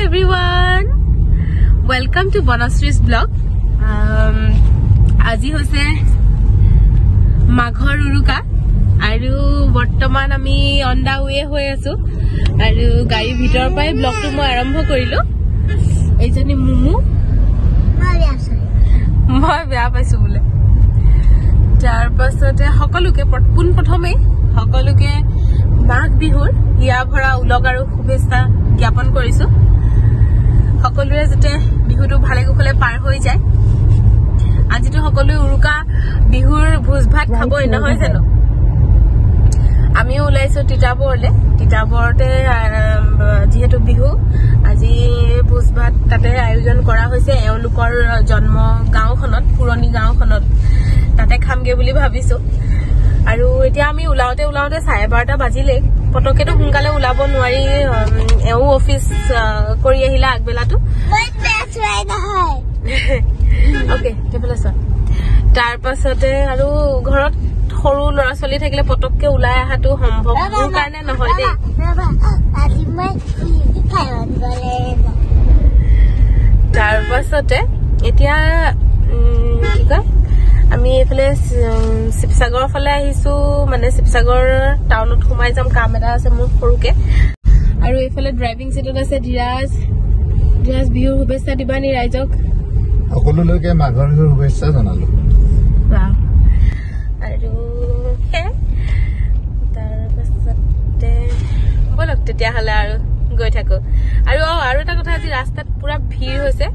everyone, welcome to Bonasri's vlog. আজি হৈছে মাঘৰ উৰুকা আৰু বৰ্তমান আমি অন দা ৱে হৈ আছো আৰু গাড়ী ভিতৰ পৰাই ব্লগটো মই আৰম্ভ কৰিলো। এইজনী মুমু মই বেয়া পাইছো বোলে। তাৰ পাছতে সকলোকে প্ৰথমে সকলোকে মাঘ বিহুৰ হিয়া ভৰা উলগ আৰু শুভেচ্ছা জ্ঞাপন কৰিছো। সকলোৰে যাতে বিহুটো ভালে কুশলে পাৰ হৈ যায়। আজিতো সকলোৱে উৰুকা বিহুৰ ভোজ ভাত খাবই নহয় জানো। আমিও ওলাইছো তিতাবৰতে যিহেতু বিহু আজি ভোজ ভাত তাতে আয়োজন কৰা হৈছে। এওঁলোকৰ জন্ম গাঁওখনত পুৰণি গাঁওখনত তাতে খামগে বুলি ভাবিছো। আৰু এতিয়া আমি ওলাওতে 12:30 বাজিলে। পটকেটো সোনকালে ওলাব নোৱাৰি। এও অফিস কৰি আহিলা আগবেলাটো ওকে টেবলেছন। তাৰ পাছতে আৰু ঘৰত সৰু ল'ৰা ছোৱালী থাকিলে পটককে ওলাই আহাটো সম্ভৱ মোৰ কাৰণে নহয় দেই। তাৰ পাছতে এতিয়া কি কয় আমি এফালে শিৱসাগৰৰ ফালে আহিছো। মানে শিৱসাগৰ টাউনত সোমাই যাম, কাম এটা আছে মোৰ সৰুকে। আৰু এইফালে ড্ৰাইভিং সিটত আছে ধীৰাজ বিহুৰ শুভেচ্ছা দিবানি ৰাইজক। সকলোলৈকে মাঘৰ বিহুৰ শুভেচ্ছা জনালো। আৰু তাৰপাছতে বলক তেতিয়াহ'লে আৰু গৈ থাকো। আৰু এটা কথা, আজি ৰাস্তাত পুৰা ভিৰ হৈছে।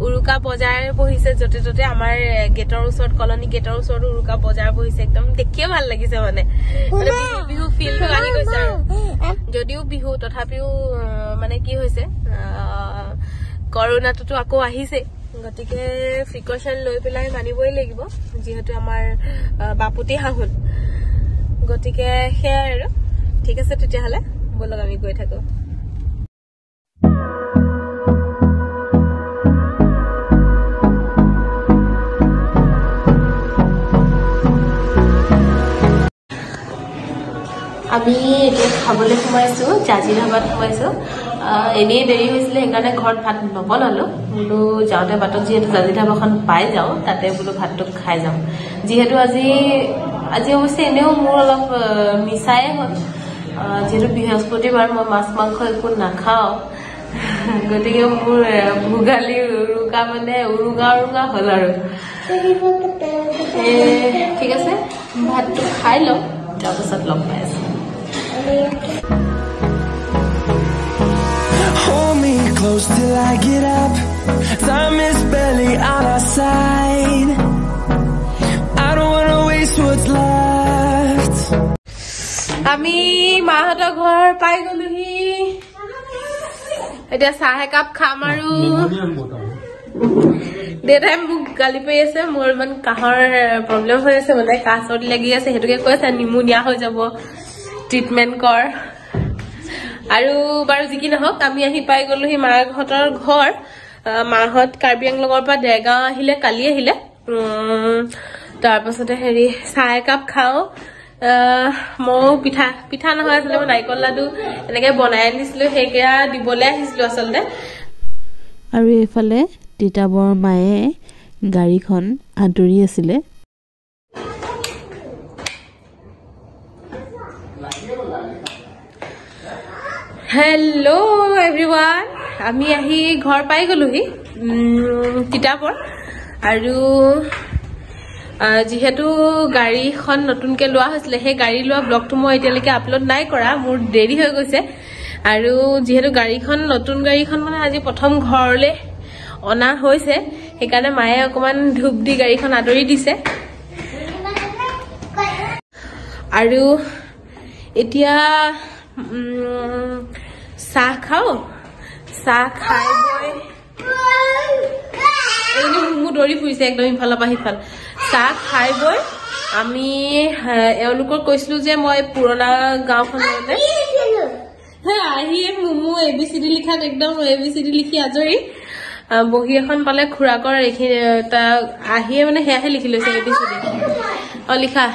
উৰুকা বজাৰ বহিছে য'তে ত'তে। আমাৰ গেটৰ ওচৰত কলনী গেটৰ ওচৰত উৰুকা বজাৰ বহিছে। একদম দেখিয়ে ভাল লাগিছে। মানে বিহু ফিলটো আহি গৈছে। আৰু যদিও বিহু তথাপিও মানে কি হৈছে কৰোনাটোতো আকৌ আহিছে। গতিকে প্ৰিকশ্যন লৈ পেলাই মানিবই লাগিব, যিহেতু আমাৰ বাপুতি শাহুন। গতিকে সেয়াই আৰু ঠিক আছে তেতিয়াহ'লে বলক আমি গৈ থাকো। আমি এতিয়া খাবলৈ সোমাইছো, জাজি ধাবাত সোমাইছো। এনেই দেৰি হৈছিলে সেইকাৰণে ঘৰত ভাত নবনালো। বোলো যাওঁতে বাটত যিহেতু জাজি ধাবাখন পাই যাওঁ, তাতে বোলো ভাতটো খাই যাওঁ। যিহেতু আজি অৱশ্যে এনেও মোৰ অলপ মিছাই হ'ল। যিহেতু বৃহস্পতিবাৰ মই মাছ মাংস একো নাখাওঁ। গতিকে মোৰ ভোগালী উৰুকা মানে উৰুঙা হ'ল আৰু। ঠিক আছে ভাতটো খাই লওঁ, তাৰপাছত লগ পাই আছো। Hold me close till I get up. Time is barely on our side. I don't wanna waste what's left. আমি মাহঁতৰ ঘৰ পাই গলোহি। এতিয়া চাহ একাপ খাম আৰু দেউতাই মোক গালি পাৰি আছে। মোৰ ইমান কাহৰ প্ৰব্লেম হৈ আছে, মানে কাহ চৰ্দি লাগি আছে। সেইটোকে কৈ আছে নিমুনিয়া হৈ যাব, ট্ৰিটমেণ্ট কৰ। আৰু বাৰু যি কি নহওক আমি আহি পাই গলোহি মাহঁতৰ ঘৰ। মাহঁত কাৰ্বি আংলঙৰ পৰা দেৰগাঁও আহিলে, কালি আহিলে। তাৰপাছতে চাহ একাপ খাওঁ। ময়ো পিঠা নহয় আছিলে, মই নাৰিকল লাডু এনেকে বনাই আনিছিলো, সেইকেইটা দিবলৈ আহিছিলো আচলতে। আৰু এইফালে তিতাবৰ মায়ে গাড়ীখন আদৰি আছিলে। হেল্ল' এভৰিৱান, আমি আহি ঘৰ পাই গলোহি তিতাবৰ। আৰু যিহেতু গাড়ীখন নতুনকে লোৱা হৈছিলে, সেই গাড়ী লোৱা ব্লগটো মই এতিয়ালৈকে আপলোড নাই কৰা, মোৰ দেৰি হৈ গৈছে। আৰু যিহেতু নতুন গাড়ীখন মানে আজি প্ৰথম ঘৰলৈ অনা হৈছে, সেইকাৰণে মায়ে অকমান ধূপ দি গাড়ীখন আদৰি দিছে। আৰু এতিয়া চাহ খাওঁ। চাহ খাই বৈ মোৰ দৌৰি ফুৰিছে একদম ইফালৰ পৰা সিফাল। চাহ খাই বৈ আমি এওঁলোকক কৈছিলো যে মই পুৰণা গাঁওখনলৈ আহিয়ে মুমু ABCD লিখাত একদম ABCD লিখি আজৰি। বহি এখন পালে খুৰাকৰ আহিয়ে মানে সেয়াহে লিখি লৈছে ABCD। লিখা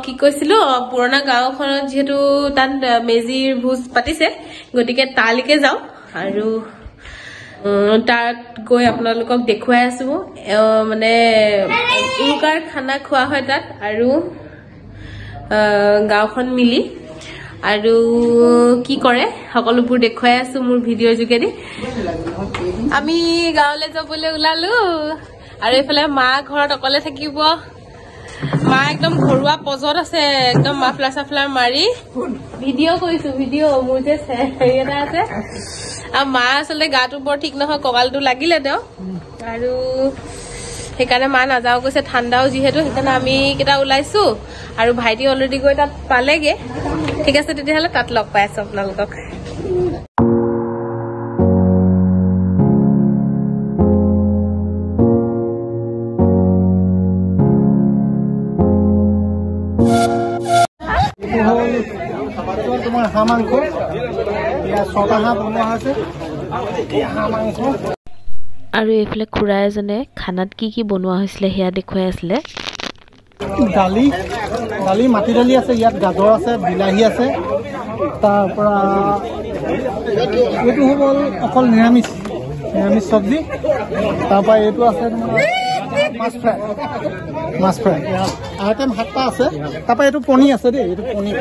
কি কৈছিলো, পুৰণা গাঁওখনত যিহেতু তাত মেজিৰ ভোজ পাতিছে, গতিকে তালৈকে যাওঁ। আৰু তাত গৈ আপোনালোকক দেখুৱাই আছো মানে উৰুকাৰ খানা খোৱা হয় তাত আৰু গাঁওখন মিলি আৰু কি কৰে সকলোবোৰ দেখুৱাই আছো মোৰ ভিডিঅ'ৰ যোগেদি আমি গাঁৱলৈ যাবলৈ ওলালো আৰু এইফালে মা ঘৰত অকলে থাকিব মা একদম ঘৰুৱা পজত আছে একদম মাফলাৰ সাফলাৰ মাৰি ভিডিঅ' কৰিছো ভিডিঅ' মোৰ যে হেৰি এটা আছে আৰু মা আচলতে গাটো বৰ ঠিক নহয় কঁকালটো লাগিলে তেওঁ আৰু সেইকাৰণে মা নাযাও কৈছে ঠাণ্ডাও যিহেতু সেইকাৰণে আমি কেইটা ওলাইছো আৰু ভাইটি অলৰেডি গৈ তাত পালেগে ঠিক আছে তেতিয়াহ'লে তাত লগ পাই আছো আপোনালোকক তোমাৰ হাঁহ মাংস ছটা হাঁহ বনোৱা হৈছে হাঁহ মাংস আৰু এইফালে খুৰা এজনে খানাত কি বনোৱা হৈছিলে সেয়া দেখুৱাই আছিলে দালি মাটি দালি আছে ইয়াত গাজৰ আছে বিলাহী আছে তাৰ পৰা এইটো হ'ল অকল নিৰামিষ চব্জি তাৰ পৰা এইটো আছে মাছ ফ্ৰাই আইটেম 7টা আছে তাৰ পৰা এইটো পনীৰ আছে দেই এইটো পনীৰ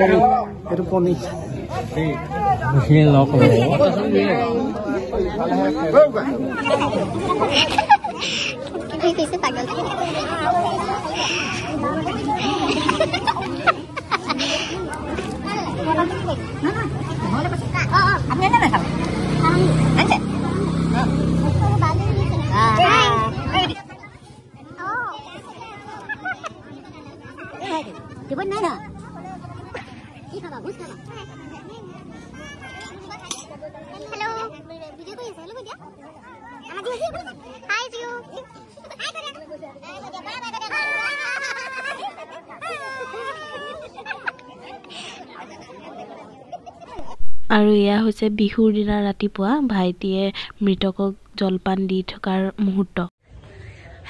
আৰু এয়া হৈছে বিহুৰ দিনা ৰাতিপুৱা ভাইটিয়ে মৃতকক জলপান দি থকাৰ মুহূৰ্ত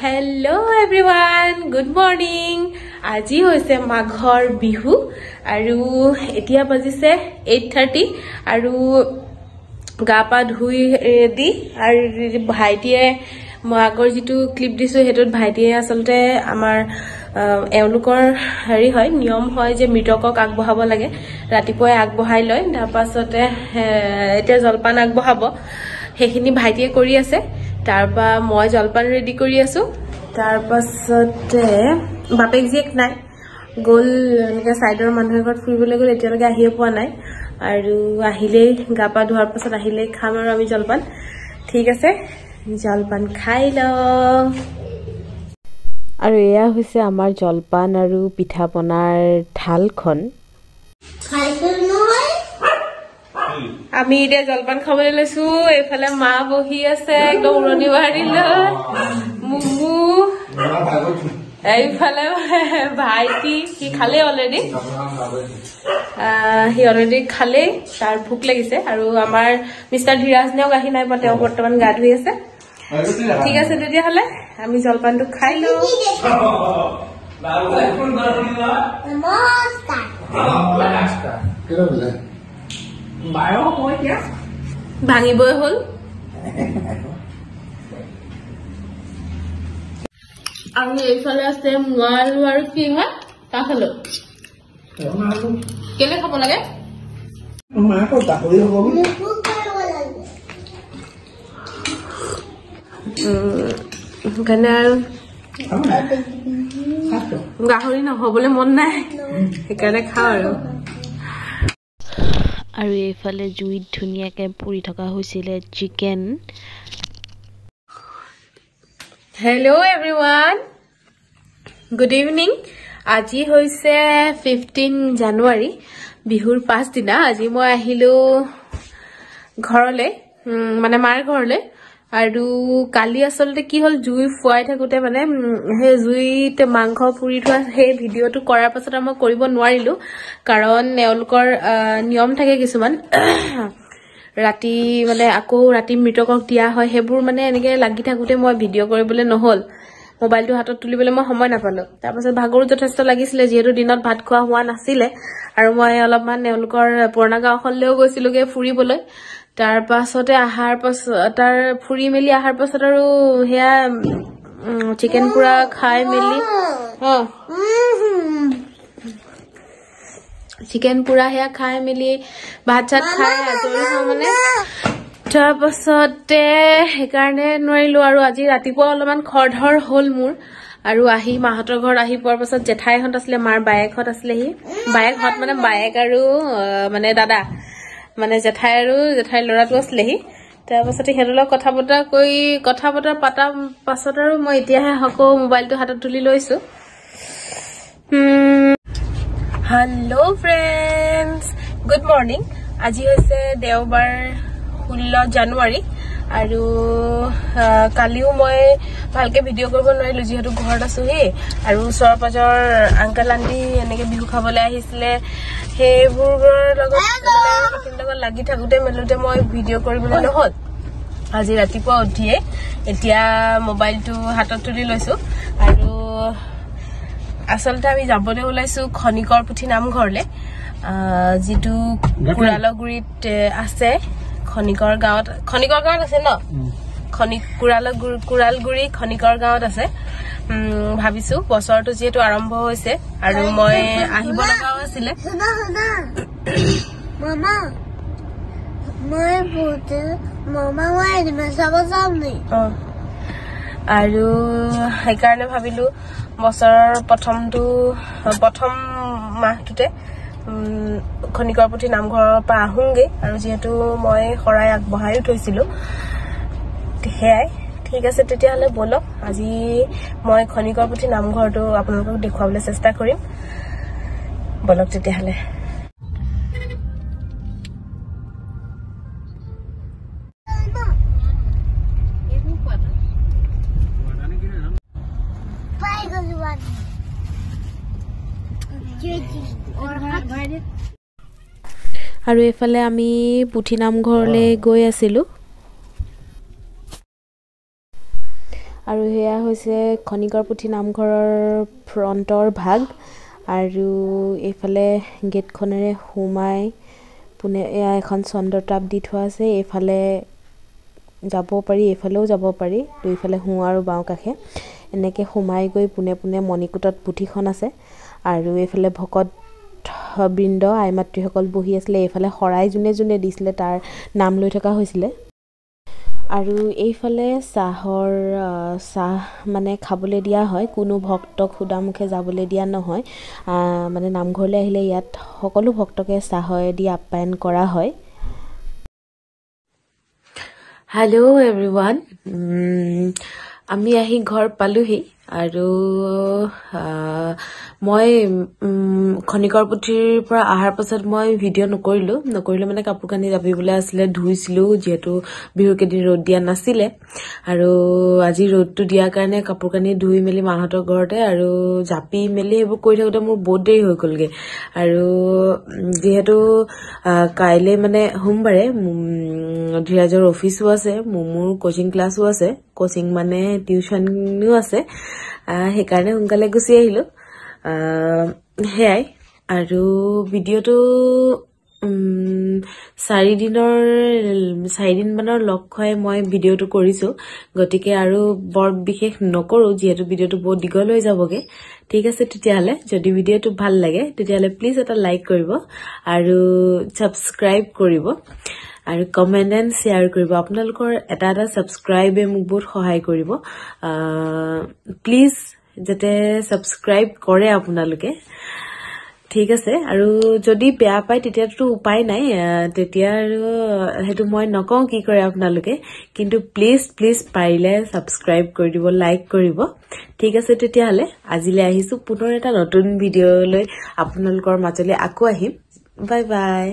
হেল্ল' এভৰিৱান গুড মৰ্নিং আজি হৈছে মাঘৰ বিহু আৰু এতিয়া বাজিছে 8:30 আৰু গা পা ধুই ৰেডি আৰু ভাইটিয়ে মই আগৰ যিটো ক্লিপ দিছো হেতুত ভাইটিয়ে আচলতে আমাৰ এওঁলোকৰ হেৰি হয় নিয়ম হয় যে মৃতকক আগবঢ়াব লাগে ৰাতিপুৱাই আগবঢ়াই লয় তাৰ পাছতে এতিয়া জলপান আগবঢ়াব সেইখিনি ভাইটিয়ে কৰি আছে তাৰপা মই জলপান ৰেডি কৰি আছো তাৰ পাছতে বাপেক জীয়েক নাই গ'ল এনেকে সাইডৰ মানুহৰ ঘৰত ফুৰিবলৈ গ'ল এতিয়ালৈকে আহিয়ে পোৱা নাই আৰু আহিলেই গা পা ধোৱাৰ পাছত আহিলেই খাম আৰু আমি জলপান ঠিক আছে জলপান খাই লওঁ আৰু এয়া হৈছে আমাৰ জলপান আৰু পিঠা পনাৰ থালখন আমি এতিয়া জলপান খাবলৈ লৈছো এইফালে মা বহি আছে একদম উৰণি বাঢ়িলৈ মুমু এইফালে ভাইটি সি খালে অলৰেডি খালে তাৰ ভোক লাগিছে আৰু আমাৰ মিষ্টাৰ ধীৰাজ নেও আহি নাই বা তেওঁ বৰ্তমান গা ধুই আছে ঠিক আছে তেতিয়াহ'লে আমি জলপানটো খাই লওঁ ভাঙিবই হ'ল আৰু এইফালে আছে মুৱা আলু আৰু কি হয় কাঠ আলু কেলে খাব লাগে সেইকাৰণে আৰু গাহৰি নহবলৈ মন নাই সেইকাৰণে খাওঁ আৰু এইফালে জুইত ধুনীয়াকৈ পুৰি থকা হৈছিলে chicken hello' everyone good evening আজি হৈছে 15 জানুৱাৰী বিহুৰ পাছদিনা আজি মই আহিলো ঘৰলৈ মানে মাৰ ঘৰলৈ আৰু কালি আচলতে কি হ'ল জুই ফুৱাই থাকোতে মানে সেই জুইত মাংস পুৰি থোৱা সেই ভিডিঅ'টো কৰাৰ পাছত মই কৰিব নোৱাৰিলো কাৰণ এওঁলোকৰ নিয়ম থাকে কিছুমান ৰাতি মানে আকৌ ৰাতি মৃতকক দিয়া হয় সেইবোৰ মানে এনেকে লাগি থাকোতে মই ভিডিঅ' কৰিবলৈ নহ'ল মোবাইলটো হাতত তুলিবলৈ মই সময় নাপালো তাৰ পাছত ভাগৰো যথেষ্ট লাগিছিলে যিহেতু দিনত ভাত খোৱা হোৱা নাছিলে আৰু মই অলপমান তেওঁলোকৰ পুৰণা গাঁওখনলৈও গৈছিলোগে ফুৰিবলৈ তাৰ পাছতে তাৰ ফুৰি মেলি আহাৰ পাছত আৰু হেয়া চিকেন পুৰা খাই মেলি চিকেন পুৰা হেয়া খাই মেলি ভাত চাত খাই আজৰি হওঁ মানে তাৰ পাছতে সেইকাৰণে নোৱাৰিলো আৰু আজি ৰাতিপুৱা অলপমান খৰধৰ হ'ল মোৰ আৰু আহি মাহঁতৰ ঘৰত আহি পোৱাৰ পাছত জেঠাইহঁত আছিলে মাৰ বায়েকহঁত আছিলেহি বায়েকহঁত মানে বায়েক আৰু মানে দাদা মানে জেঠাই আৰু জেঠাইৰ ল'ৰাটো আছিলেহি তাৰ পাছতে সিহঁতৰ লগত কথা বতৰা পাতা পাছত আৰু মই এতিয়াহে আকৌ মোবাইলটো হাতত তুলি লৈছো হেল্ল' ফ্ৰেণ্ডছ গুড মৰ্ণিং আজি হৈছে দেওবাৰ 16 জানুৱাৰী আৰু কালিও মই ভালকে ভিডিঅ' কৰিব নোৱাৰিলো যিহেতু ঘৰত আছোহি আৰু ওচৰ পাজৰ আংকল আন্টি এনেকে বিহু খাবলৈ আহিছিলে সেইবোৰৰ লগত লাগি থাকোতে মেলোতে মই ভিডিঅ' কৰিবলৈ নহল আজি ৰাতিপুৱা উঠিয়ে এতিয়া মোবাইলটো হাতত তুলি লৈছো আৰু আচলতে আমি যাবলৈ ওলাইছো খনিকৰ পুথি নামঘৰলে যিটো কুৰালগুৰিত আছে খনিকৰ গাঁৱত আছে ন কুৰালগুৰি খনিকৰ গাঁৱত আছে ভাবিছো বছৰটো যেহেতু আৰম্ভ হৈছে আৰু মই আহিব লগাও আছিলে আৰু সেইকাৰণে ভাবিলো বছৰৰ প্ৰথম মাহটোতে খনিকৰ পুথি নামঘৰৰ পৰা আহোঁগে আৰু যিহেতু মই শৰাই আগবঢ়াইও থৈছিলো সেয়াই ঠিক আছে তেতিয়াহ'লে বলক আজি মই খনিকৰ পুথি নামঘৰটো আপোনালোকক দেখুৱাবলৈ চেষ্টা কৰিম বলক তেতিয়াহ'লে আৰু এফালে আমি পুথি নামঘৰলৈ গৈ আছিলো আৰু হেয়া হৈছে খনিকৰ পুথি নামঘৰৰ ফ্ৰণ্টৰ ভাগ আৰু এইফালে গেটখনেৰে সোমাই পুনে এয়া এখন চন্দ্ৰতাপ দি থোৱা আছে এইফালে যাব পাৰি এইফালেও যাব পাৰি দুইফালে সোঁ আৰু বাওঁ কাষে এনেকে সোমাই গৈ পুনে পুনে মণিকুটত পুথিখন আছে আৰু এইফালে ভকত বৃন্দ আই মাতৃসকল বহি আছিলে এইফালে শৰাই যোনে যোনে দিছিলে তাৰ নাম লৈ থকা হৈছিলে আৰু এইফালে চাহ মানে খাবলৈ দিয়া হয় কোনো ভক্তক খুদামুখে যাবলৈ দিয়া নহয় মানে নামঘৰলৈ আহিলে ইয়াত সকলো ভক্তকে চাহয় দি আপ্যায়ন কৰা হয় হেল্ল' এভৰিৱান আমি আহি ঘৰ পালোহি আৰু মই খনিকৰ পুথিৰ পৰা আহাৰ পাছত মই ভিডিঅ' নকৰিলো মানে কাপোৰ কানি জাপিবলৈ আছিলে ধুইছিলো যিহেতু বিহুৰ কেইদিন ৰ'দ দিয়া নাছিলে আৰু আজি ৰ'দটো দিয়াৰ কাৰণে কাপোৰ কানি ধুই মেলি মাহঁতৰ ঘৰতে আৰু জাপি মেলি এইবোৰ কৰি থাকোঁতে মোৰ বহুত দেৰি হৈ গ'লগে আৰু যিহেতু কাইলে মানে সোমবাৰে ধীৰাজৰ অফিচো আছে মোৰ কোচিং ক্লাছো আছে কোচিং মানে টিউচনো আছে সেইকাৰণে সোনকালে গুচি আহিলো হেয়াই আৰু ভিডিঅ'টো 4 দিন মানৰ লক্ষ্যই মই ভিডিঅ'টো কৰিছো গতিকে আৰু বৰ বিশেষ নকৰো যিহেতু ভিডিঅ'টো বহুত দীঘল হৈ যাবগে ঠিক আছে তেতিয়াহ'লে যদি ভিডিঅ'টো ভাল লাগে তেতিয়াহ'লে প্লিজ এটা লাইক কৰিব আৰু সাবস্ক্ৰাইব কৰিব আৰু কমেন্ট এণ্ড শ্বেয়াৰ কৰিব আপোনালোকৰ এটা সাবস্ক্ৰাইবে মোক বহুত সহায় কৰিব প্লিজ যাতে সাবস্ক্ৰাইব কৰে আপোনালোকে ঠিক আছে আৰু যদি বেয়া পায় তেতিয়াতো উপায় নাই তেতিয়া আৰু হেতু মই নকওঁ কি কৰে আপোনালোকে কিন্তু প্লিজ পাৰিলে সাবস্ক্ৰাইব কৰি দিব লাইক কৰিব ঠিক আছে তেতিয়াহ'লে আজিলৈ আহিছো পুনৰ এটা নতুন ভিডিঅ' লৈ আপোনালোকৰ মাজলৈ আকৌ আহিম বাই বাই